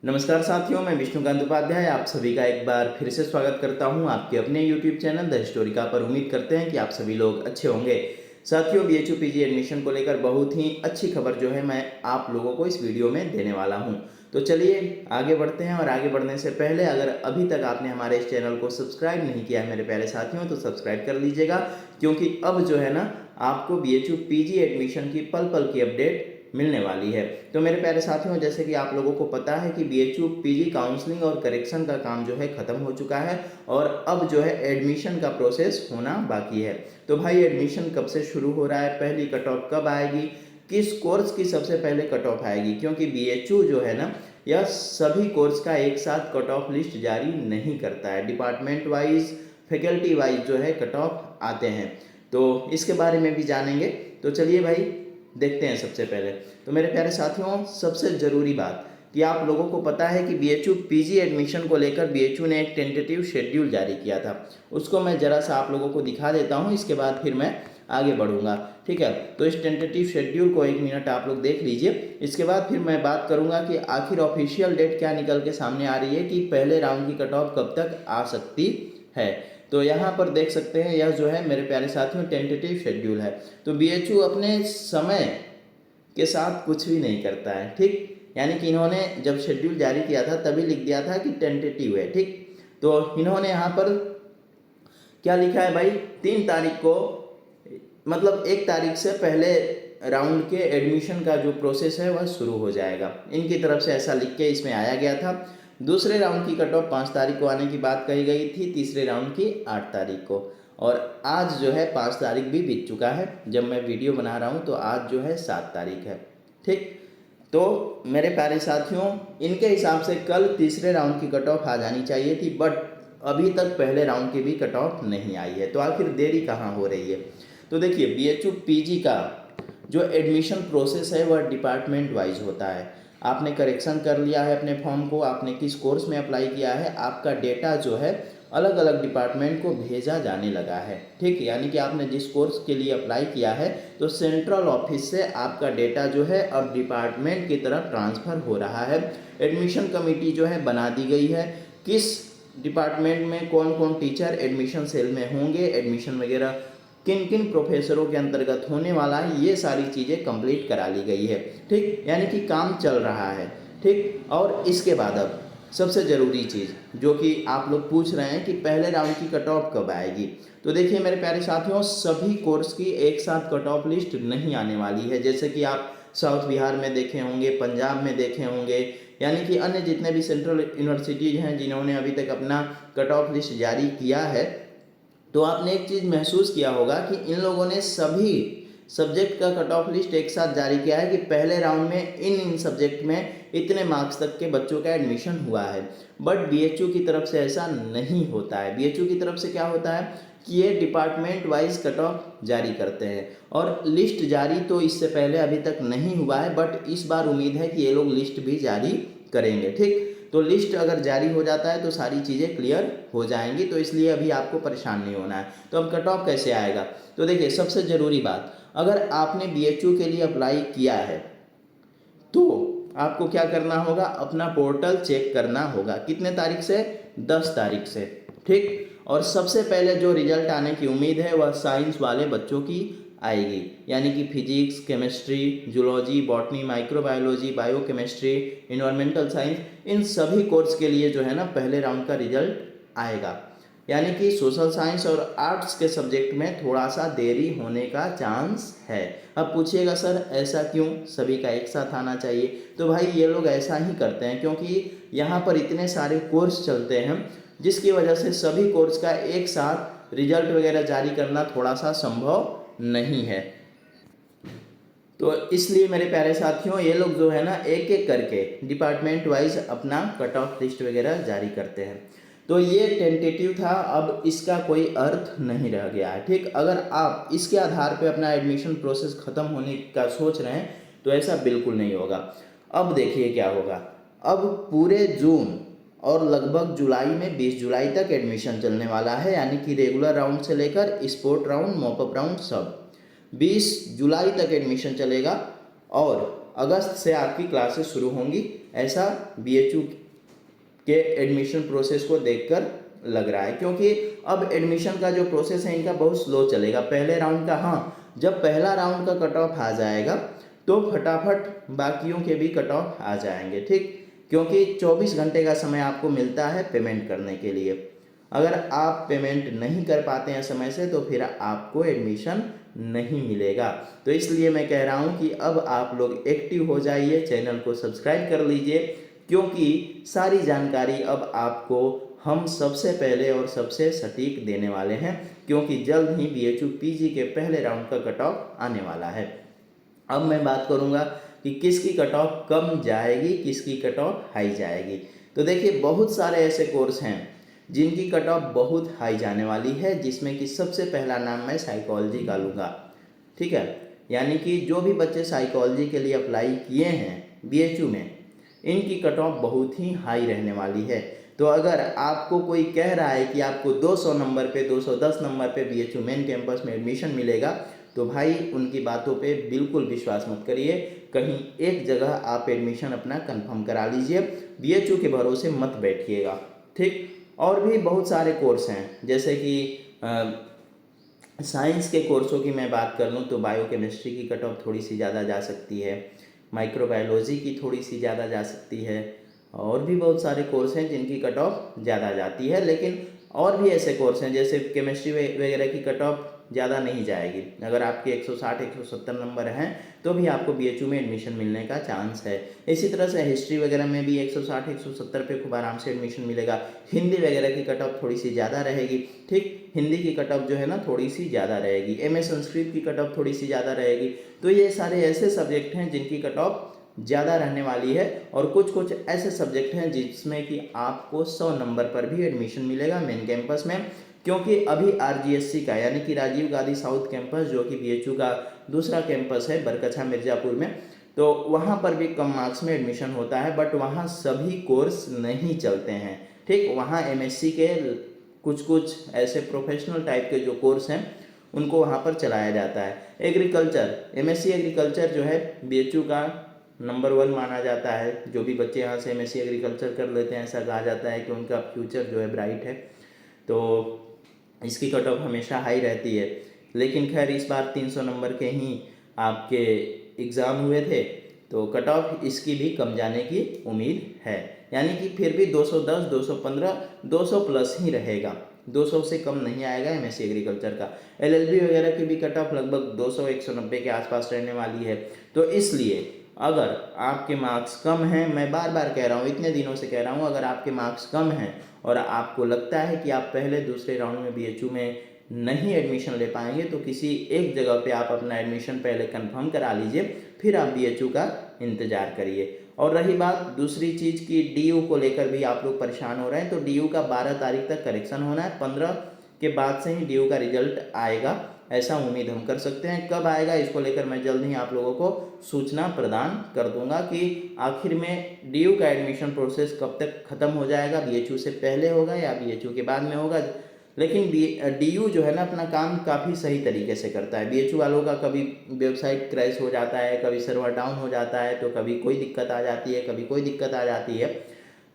नमस्कार साथियों, मैं विष्णुकांत उपाध्याय आप सभी का एक बार फिर से स्वागत करता हूं आपके अपने YouTube चैनल द हिस्टोरिका पर। उम्मीद करते हैं कि आप सभी लोग अच्छे होंगे। साथियों, बीएचयू पीजी एडमिशन को लेकर बहुत ही अच्छी खबर जो है मैं आप लोगों को इस वीडियो में देने वाला हूं। तो चलिए आगे बढ़ते हैं, और आगे बढ़ने से पहले अगर अभी तक आपने हमारे इस चैनल को सब्सक्राइब नहीं किया है मेरे प्यारे साथियों, तो सब्सक्राइब कर लीजिएगा, क्योंकि अब जो है ना आपको बीएचयू पीजी एडमिशन की पल पल की अपडेट मिलने वाली है। तो मेरे प्यारे साथियों, जैसे कि आप लोगों को पता है कि बीएचयू पीजी काउंसलिंग और करेक्शन का काम जो है खत्म हो चुका है, और अब जो है एडमिशन का प्रोसेस होना बाकी है। तो भाई एडमिशन कब से शुरू हो रहा है, पहली कट ऑफ कब आएगी, किस कोर्स की सबसे पहले कट ऑफ आएगी, क्योंकि बीएचयू जो है ना यह सभी कोर्स का एक साथ कट ऑफ लिस्ट जारी नहीं करता है, डिपार्टमेंट वाइज फैकल्टी वाइज जो है कट ऑफ आते हैं। तो इसके बारे में भी जानेंगे। तो चलिए भाई देखते हैं। सबसे पहले तो मेरे प्यारे साथियों, सबसे ज़रूरी बात कि आप लोगों को पता है कि बीएचयू पीजी एडमिशन को लेकर बीएचयू ने एक टेंटेटिव शेड्यूल जारी किया था। उसको मैं ज़रा सा आप लोगों को दिखा देता हूं, इसके बाद फिर मैं आगे बढ़ूंगा। ठीक है, तो इस टेंटेटिव शेड्यूल को एक मिनट आप लोग देख लीजिए। इसके बाद फिर मैं बात करूंगा कि आखिर ऑफिशियल डेट क्या निकल के सामने आ रही है कि पहले राउंड की कट ऑफ कब तक आ सकती है। तो यहाँ पर देख सकते हैं, यह जो है मेरे प्यारे साथियों टेंटेटिव शेड्यूल है। तो बीएचयू अपने समय के साथ कुछ भी नहीं करता है। ठीक, यानी कि इन्होंने जब शेड्यूल जारी किया था तभी लिख दिया था कि टेंटेटिव है। ठीक, तो इन्होंने यहाँ पर क्या लिखा है भाई, 3 तारीख को, मतलब 1 तारीख से पहले राउंड के एडमिशन का जो प्रोसेस है वह शुरू हो जाएगा। इनकी तरफ से ऐसा लिख के इसमें आया गया था। दूसरे राउंड की कट ऑफ 5 तारीख को आने की बात कही गई थी, तीसरे राउंड की 8 तारीख को, और आज जो है 5 तारीख भी बीत चुका है। जब मैं वीडियो बना रहा हूँ तो आज जो है 7 तारीख है। ठीक, तो मेरे प्यारे साथियों, इनके हिसाब से कल तीसरे राउंड की कट ऑफ आ जानी चाहिए थी, बट अभी तक पहले राउंड की भी कट ऑफ नहीं आई है। तो आखिर देरी कहाँ हो रही है? तो देखिए, बीएचयू पीजी का जो एडमिशन प्रोसेस है वह डिपार्टमेंट वाइज होता है। आपने करेक्शन कर लिया है अपने फॉर्म को, आपने किस कोर्स में अप्लाई किया है, आपका डेटा जो है अलग अलग डिपार्टमेंट को भेजा जाने लगा है। ठीक, यानी कि आपने जिस कोर्स के लिए अप्लाई किया है तो सेंट्रल ऑफिस से आपका डेटा जो है अब डिपार्टमेंट की तरफ ट्रांसफ़र हो रहा है। एडमिशन कमेटी जो है बना दी गई है, किस डिपार्टमेंट में कौन कौन टीचर एडमिशन सेल में होंगे, एडमिशन वगैरह किन किन प्रोफेसरों के अंतर्गत होने वाला है, ये सारी चीज़ें कंप्लीट करा ली गई है। ठीक, यानी कि काम चल रहा है। ठीक, और इसके बाद अब सबसे ज़रूरी चीज़ जो कि आप लोग पूछ रहे हैं कि पहले राउंड की कट ऑफ कब आएगी, तो देखिए मेरे प्यारे साथियों, सभी कोर्स की एक साथ कट ऑफ लिस्ट नहीं आने वाली है। जैसे कि आप साउथ बिहार में देखे होंगे, पंजाब में देखे होंगे, यानी कि अन्य जितने भी सेंट्रल यूनिवर्सिटीज़ हैं जिन्होंने अभी तक अपना कट ऑफ लिस्ट जारी किया है, तो आपने एक चीज़ महसूस किया होगा कि इन लोगों ने सभी सब्जेक्ट का कट ऑफ लिस्ट एक साथ जारी किया है कि पहले राउंड में इन सब्जेक्ट में इतने मार्क्स तक के बच्चों का एडमिशन हुआ है। बट बीएचयू की तरफ से ऐसा नहीं होता है। बीएचयू की तरफ से क्या होता है कि ये डिपार्टमेंट वाइज कट ऑफ जारी करते हैं, और लिस्ट जारी तो इससे पहले अभी तक नहीं हुआ है, बट इस बार उम्मीद है कि ये लोग लिस्ट भी जारी करेंगे। ठीक, तो लिस्ट अगर जारी हो जाता है तो सारी चीज़ें क्लियर हो जाएंगी, तो इसलिए अभी आपको परेशान नहीं होना है। तो अब कट ऑफ कैसे आएगा? तो देखिए, सबसे ज़रूरी बात, अगर आपने बीएचयू के लिए अप्लाई किया है तो आपको क्या करना होगा, अपना पोर्टल चेक करना होगा। कितने तारीख से? 10 तारीख से। ठीक, और सबसे पहले जो रिजल्ट आने की उम्मीद है वह साइंस वाले बच्चों की आएगी, यानी कि physics, chemistry, zoology, botany, microbiology, biochemistry, environmental science, इन सभी कोर्स के लिए जो है ना पहले राउंड का रिजल्ट आएगा। यानी कि सोशल साइंस और आर्ट्स के सब्जेक्ट में थोड़ा सा देरी होने का चांस है। अब पूछिएगा सर ऐसा क्यों, सभी का एक साथ आना चाहिए? तो भाई ये लोग ऐसा ही करते हैं क्योंकि यहाँ पर इतने सारे कोर्स चलते हैं, जिसकी वजह से सभी कोर्स का एक साथ रिजल्ट वगैरह जारी करना थोड़ा सा संभव नहीं है। तो इसलिए मेरे प्यारे साथियों, ये लोग जो है ना एक एक करके डिपार्टमेंट वाइज अपना कट ऑफ लिस्ट वगैरह जारी करते हैं। तो ये टेंटेटिव था, अब इसका कोई अर्थ नहीं रह गया है। ठीक, अगर आप इसके आधार पे अपना एडमिशन प्रोसेस ख़त्म होने का सोच रहे हैं तो ऐसा बिल्कुल नहीं होगा। अब देखिए क्या होगा, अब पूरे जून और लगभग जुलाई में 20 जुलाई तक एडमिशन चलने वाला है, यानी कि रेगुलर राउंड से लेकर स्पोर्ट राउंड, मॉपअप राउंड सब 20 जुलाई तक एडमिशन चलेगा, और अगस्त से आपकी क्लासेस शुरू होंगी। ऐसा BHU के एडमिशन प्रोसेस को देखकर लग रहा है, क्योंकि अब एडमिशन का जो प्रोसेस है इनका बहुत स्लो चलेगा। पहले राउंड का, हाँ, जब पहला राउंड का कट ऑफ आ जाएगा तो फटाफट बाकियों के भी कट ऑफ आ जाएंगे, ठीक, क्योंकि 24 घंटे का समय आपको मिलता है पेमेंट करने के लिए। अगर आप पेमेंट नहीं कर पाते हैं समय से तो फिर आपको एडमिशन नहीं मिलेगा। तो इसलिए मैं कह रहा हूँ कि अब आप लोग एक्टिव हो जाइए, चैनल को सब्सक्राइब कर लीजिए, क्योंकि सारी जानकारी अब आपको हम सबसे पहले और सबसे सटीक देने वाले हैं, क्योंकि जल्द ही BHU PG के पहले राउंड का कट ऑफ आने वाला है। अब मैं बात करूंगा कि किसकी कट ऑफ कम जाएगी, किसकी कट ऑफ हाई जाएगी। तो देखिए, बहुत सारे ऐसे कोर्स हैं जिनकी कट ऑफ बहुत हाई जाने वाली है, जिसमें कि सबसे पहला नाम मैं साइकोलॉजी का लूँगा, ठीक है। यानी कि जो भी बच्चे साइकोलॉजी के लिए अप्लाई किए हैं BHU में, इनकी कट ऑफ बहुत ही हाई रहने वाली है। तो अगर आपको कोई कह रहा है कि आपको 200 नंबर पे, 210 नंबर पे BHU मेन कैंपस में एडमिशन मिलेगा, तो भाई उनकी बातों पे बिल्कुल विश्वास मत करिए। कहीं एक जगह आप एडमिशन अपना कंफर्म करा लीजिए, BHU के भरोसे मत बैठिएगा, ठीक। और भी बहुत सारे कोर्स हैं, जैसे कि साइंस के कोर्सों की मैं बात कर लूँ तो बायोकेमिस्ट्री की कट ऑफ थोड़ी सी ज़्यादा जा सकती है, माइक्रोबायोलॉजी की थोड़ी सी ज़्यादा जा सकती है, और भी बहुत सारे कोर्स हैं जिनकी कट ऑफ ज़्यादा जाती है। लेकिन और भी ऐसे कोर्स हैं जैसे केमिस्ट्री वगैरह की कट ऑफ ज़्यादा नहीं जाएगी। अगर आपके 160 170 नंबर हैं तो भी आपको BHU में एडमिशन मिलने का चांस है। इसी तरह से हिस्ट्री वगैरह में भी 160 170 पे खूब आराम से एडमिशन मिलेगा। हिंदी वगैरह की कट ऑफ थोड़ी सी ज़्यादा रहेगी, ठीक, हिंदी की कट ऑफ जो है ना थोड़ी सी ज़्यादा रहेगी। MA संस्कृत की कट ऑफ थोड़ी सी ज़्यादा रहेगी। तो ये सारे ऐसे सब्जेक्ट हैं जिनकी कट ऑफ ज़्यादा रहने वाली है, और कुछ कुछ ऐसे सब्जेक्ट हैं जिसमें कि आपको 100 नंबर पर भी एडमिशन मिलेगा मेन कैंपस में, क्योंकि अभी RGSC का यानी कि राजीव गांधी साउथ कैंपस, जो कि BHU का दूसरा कैंपस है बरकछा मिर्ज़ापुर में, तो वहाँ पर भी कम मार्क्स में एडमिशन होता है, बट वहाँ सभी कोर्स नहीं चलते हैं, ठीक। वहाँ MSc के कुछ कुछ ऐसे प्रोफेशनल टाइप के जो कोर्स हैं उनको वहाँ पर चलाया जाता है। एग्रीकल्चर, MSc एग्रीकल्चर जो है BHU का नंबर 1 माना जाता है। जो भी बच्चे यहाँ से MSc एग्रीकल्चर कर लेते हैं, ऐसा कहा जाता है कि उनका फ्यूचर जो है ब्राइट है। तो इसकी कट ऑफ हमेशा हाई रहती है। लेकिन खैर इस बार 300 नंबर के ही आपके एग्ज़ाम हुए थे, तो कट ऑफ इसकी भी कम जाने की उम्मीद है। यानी कि फिर भी 210, 215, 200 प्लस ही रहेगा, 200 से कम नहीं आएगा MSc एग्रीकल्चर का। LLB वगैरह की भी कट ऑफ लगभग 200 190 के आसपास रहने वाली है। तो इसलिए अगर आपके मार्क्स कम हैं, मैं बार बार कह रहा हूँ, इतने दिनों से कह रहा हूँ, अगर आपके मार्क्स कम हैं और आपको लगता है कि आप पहले दूसरे राउंड में BHU में नहीं एडमिशन ले पाएंगे, तो किसी एक जगह पे आप अपना एडमिशन पहले कंफर्म करा लीजिए, फिर आप BHU का इंतज़ार करिए। और रही बात दूसरी चीज़ की, DU को लेकर भी आप लोग परेशान हो रहे हैं, तो DU का 12 तारीख तक करेक्शन होना है, 15 के बाद से ही DU का रिजल्ट आएगा, ऐसा उम्मीद हम कर सकते हैं। कब आएगा इसको लेकर मैं जल्द ही आप लोगों को सूचना प्रदान कर दूंगा कि आखिर में DU का एडमिशन प्रोसेस कब तक ख़त्म हो जाएगा, BHU से पहले होगा या BHU के बाद में होगा। लेकिन DU जो है ना अपना काम काफ़ी सही तरीके से करता है। BHU वालों का कभी वेबसाइट क्रैश हो जाता है, कभी सर्वर डाउन हो जाता है, तो कभी कोई दिक्कत आ जाती है, कभी कोई दिक्कत आ जाती है।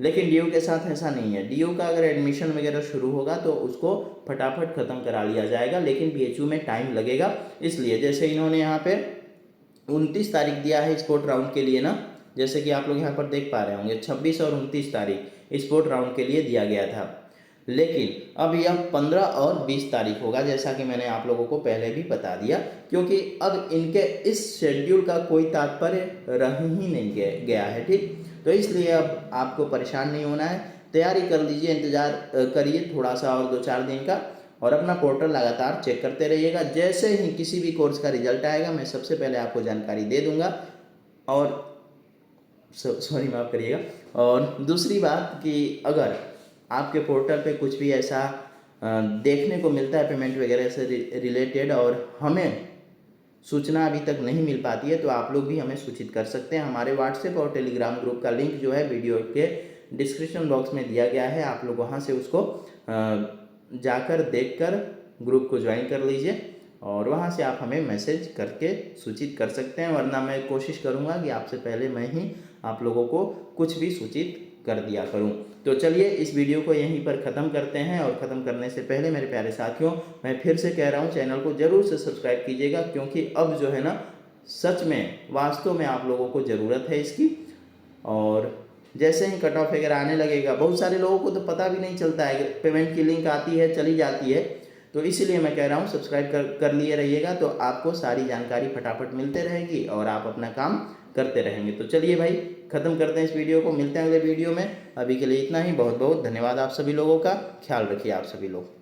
लेकिन DU के साथ ऐसा नहीं है। DU का अगर एडमिशन वगैरह शुरू होगा तो उसको फटाफट ख़त्म करा लिया जाएगा, लेकिन BHU में टाइम लगेगा। इसलिए जैसे इन्होंने यहाँ पे 29 तारीख दिया है स्पोर्ट राउंड के लिए ना, जैसे कि आप लोग यहाँ पर देख पा रहे होंगे 26 और 29 तारीख स्पोर्ट राउंड के लिए दिया गया था। लेकिन अब यह 15 और 20 तारीख होगा, जैसा कि मैंने आप लोगों को पहले भी बता दिया, क्योंकि अब इनके इस शेड्यूल का कोई तात्पर्य रह ही नहीं गया है, ठीक। तो इसलिए अब आपको परेशान नहीं होना है, तैयारी कर लीजिए, इंतज़ार करिए थोड़ा सा और 2-4 दिन का, और अपना पोर्टल लगातार चेक करते रहिएगा। जैसे ही किसी भी कोर्स का रिजल्ट आएगा मैं सबसे पहले आपको जानकारी दे दूंगा। और सॉरी माफ़ करिएगा। और दूसरी बात कि अगर आपके पोर्टल पे कुछ भी ऐसा देखने को मिलता है पेमेंट वगैरह से रिलेटेड और हमें सूचना अभी तक नहीं मिल पाती है, तो आप लोग भी हमें सूचित कर सकते हैं। हमारे व्हाट्सएप और टेलीग्राम ग्रुप का लिंक जो है वीडियो के डिस्क्रिप्शन बॉक्स में दिया गया है, आप लोग वहां से उसको जाकर देखकर ग्रुप को ज्वाइन कर लीजिए, और वहां से आप हमें मैसेज करके सूचित कर सकते हैं। वरना मैं कोशिश करूंगा कि आपसे पहले मैं ही आप लोगों को कुछ भी सूचित कर दिया करूं। तो चलिए इस वीडियो को यहीं पर ख़त्म करते हैं, और ख़त्म करने से पहले मेरे प्यारे साथियों, मैं फिर से कह रहा हूं, चैनल को ज़रूर से सब्सक्राइब कीजिएगा, क्योंकि अब जो है ना, सच में वास्तव में आप लोगों को ज़रूरत है इसकी। और जैसे ही कट ऑफ वगैरह आने लगेगा, बहुत सारे लोगों को तो पता भी नहीं चलता है, पेमेंट की लिंक आती है चली जाती है। तो इसीलिए मैं कह रहा हूँ सब्सक्राइब कर लिए रहिएगा, तो आपको सारी जानकारी फटाफट मिलते रहेगी और आप अपना काम करते रहेंगे। तो चलिए भाई, ख़त्म करते हैं इस वीडियो को, मिलते हैं अगले वीडियो में। अभी के लिए इतना ही। बहुत बहुत धन्यवाद आप सभी लोगों का, ख्याल रखिए आप सभी लोग।